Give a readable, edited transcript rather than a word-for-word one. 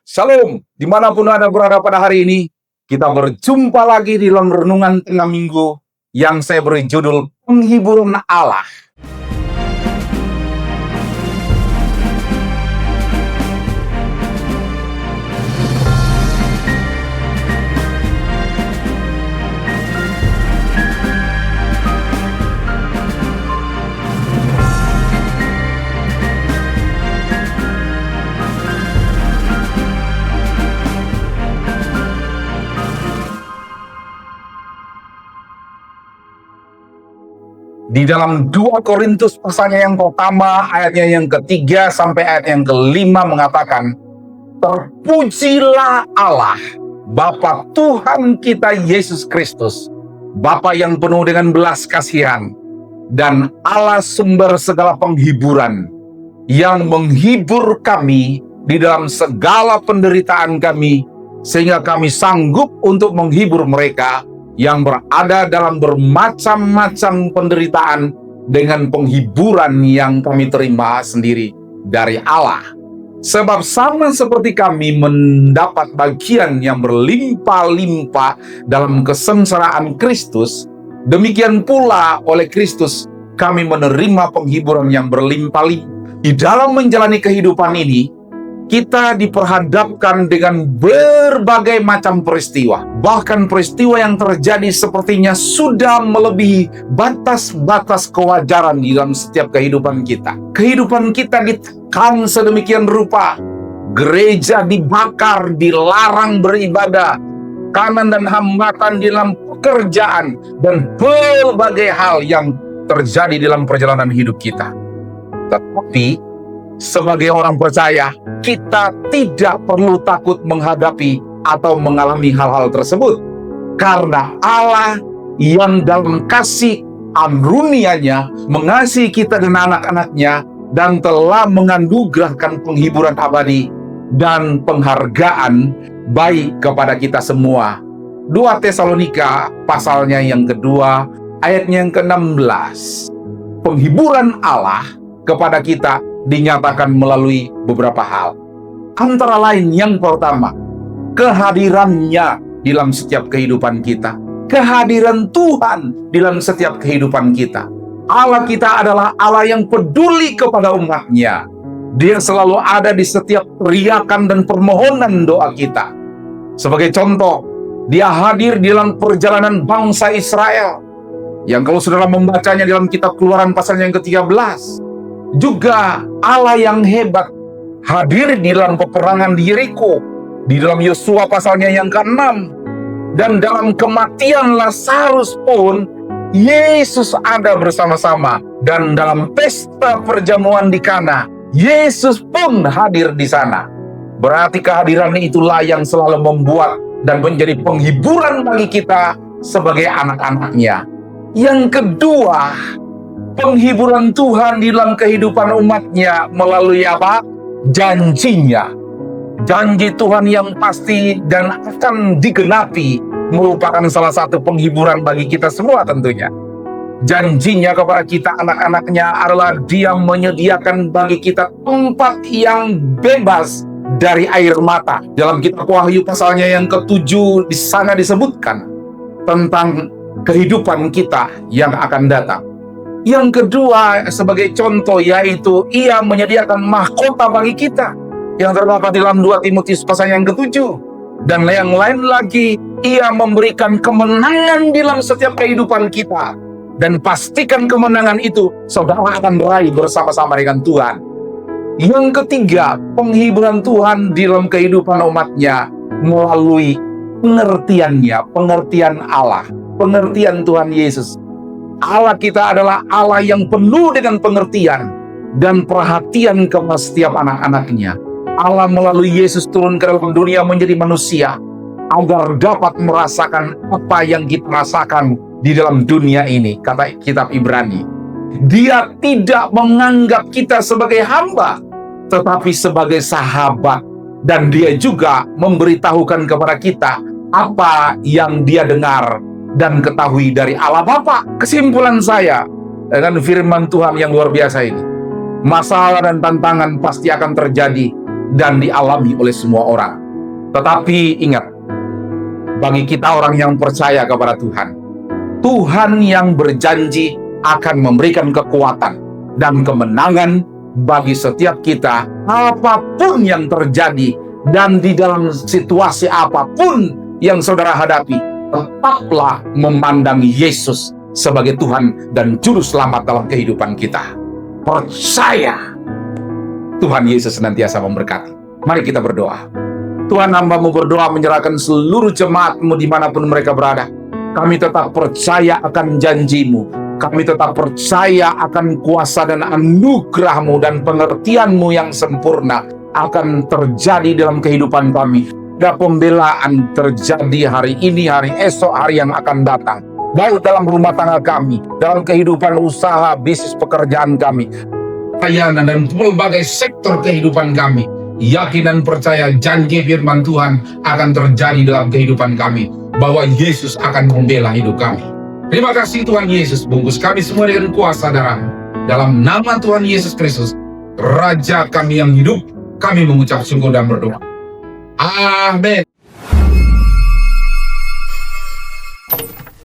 Shalom, dimanapun Anda berada pada hari ini, kita berjumpa lagi di dalam Renungan Tengah Minggu yang saya beri judul Penghiburan Allah. Di dalam 2 Korintus pasalnya yang pertama, ayatnya yang ketiga sampai ayat yang kelima mengatakan, terpujilah Allah, Bapa Tuhan kita Yesus Kristus, Bapa yang penuh dengan belas kasihan, dan Allah sumber segala penghiburan, yang menghibur kami di dalam segala penderitaan kami, sehingga kami sanggup untuk menghibur mereka yang berada dalam bermacam-macam penderitaan dengan penghiburan yang kami terima sendiri dari Allah. Sebab sama seperti kami mendapat bagian yang berlimpah-limpah dalam kesengsaraan Kristus, demikian pula oleh Kristus kami menerima penghiburan yang berlimpah-limpah. Di dalam menjalani kehidupan ini, kita diperhadapkan dengan berbagai macam peristiwa. Bahkan peristiwa yang terjadi sepertinya sudah melebihi batas-batas kewajaran di dalam setiap kehidupan kita. Kehidupan kita ditekan sedemikian rupa. Gereja dibakar, dilarang beribadah, kanan dan hambatan di dalam pekerjaan, dan berbagai hal yang terjadi dalam perjalanan hidup kita. Tetapi sebagai orang percaya, kita tidak perlu takut menghadapi atau mengalami hal-hal tersebut. Karena Allah yang dalam kasih anugerahnya mengasihi kita dan anak-anaknya, dan telah menganugerahkan penghiburan abadi dan penghargaan baik kepada kita semua. 2 Tesalonika pasalnya yang kedua, ayatnya yang ke-16. Penghiburan Allah kepada kita dinyatakan melalui beberapa hal. Antara lain yang pertama, kehadirannya di dalam setiap kehidupan kita. Kehadiran Tuhan di dalam setiap kehidupan kita. Allah kita adalah Allah yang peduli kepada umatnya. Dia selalu ada di setiap teriakan dan permohonan doa kita. Sebagai contoh, Dia hadir di dalam perjalanan bangsa Israel, yang kalau saudara membacanya dalam kitab Keluaran pasal yang ke-13, juga Allah yang hebat hadir di dalam peperangan di Yeriko, di dalam Yosua pasalnya yang ke-6, dan dalam kematian Lazarus pun Yesus ada bersama-sama, dan dalam pesta perjamuan di Kana Yesus pun hadir di sana. Berarti kehadiran itulah yang selalu membuat dan menjadi penghiburan bagi kita sebagai anak-anaknya. Yang kedua, penghiburan Tuhan di dalam kehidupan umatnya melalui apa? Janjinya. Janji Tuhan yang pasti dan akan digenapi merupakan salah satu penghiburan bagi kita semua tentunya. Janjinya kepada kita anak-anaknya adalah Dia menyediakan bagi kita tempat yang bebas dari air mata. Dalam kitab Wahyu pasalnya yang ke-7 di sana disebutkan tentang kehidupan kita yang akan datang. Yang kedua sebagai contoh yaitu Ia menyediakan mahkota bagi kita yang terdapat di dalam 2 Timotius pasal yang ke-7. Dan yang lain lagi, Ia memberikan kemenangan di dalam setiap kehidupan kita. Dan pastikan kemenangan itu saudara akan meraih bersama-sama dengan Tuhan. Yang ketiga, penghiburan Tuhan di dalam kehidupan umatnya melalui pengertiannya, pengertian Allah, pengertian Tuhan Yesus. Allah kita adalah Allah yang penuh dengan pengertian dan perhatian kepada setiap anak-anaknya. Allah melalui Yesus turun ke dalam dunia menjadi manusia agar dapat merasakan apa yang kita rasakan di dalam dunia ini, kata kitab Ibrani. Dia tidak menganggap kita sebagai hamba, tetapi sebagai sahabat. Dan Dia juga memberitahukan kepada kita apa yang Dia dengar dan ketahui dari Allah Bapa. Kesimpulan saya dengan firman Tuhan yang luar biasa ini, masalah dan tantangan pasti akan terjadi dan dialami oleh semua orang. Tetapi ingat, bagi kita orang yang percaya kepada Tuhan, Tuhan yang berjanji akan memberikan kekuatan dan kemenangan bagi setiap kita apapun yang terjadi, dan di dalam situasi apapun yang saudara hadapi, tetaplah memandang Yesus sebagai Tuhan dan Juru Selamat dalam kehidupan kita. Percaya. Tuhan Yesus senantiasa memberkati. Mari kita berdoa. Tuhan, hamba-Mu berdoa menyerahkan seluruh jemaat-Mu dimanapun mereka berada. Kami tetap percaya akan janji-Mu. Kami tetap percaya akan kuasa dan anugerah-Mu dan pengertian-Mu yang sempurna akan terjadi dalam kehidupan kami. Dan pembelaan terjadi hari ini, hari esok, hari yang akan datang. Baik dalam rumah tangga kami, dalam kehidupan usaha, bisnis, pekerjaan kami, pelayanan dan berbagai sektor kehidupan kami. Yakin dan percaya janji firman Tuhan akan terjadi dalam kehidupan kami, bahwa Yesus akan membela hidup kami. Terima kasih Tuhan Yesus, bungkus kami semua dengan kuasa darah-Mu. Dalam nama Tuhan Yesus Kristus, Raja kami yang hidup, kami mengucap syukur dan berdoa. Amin.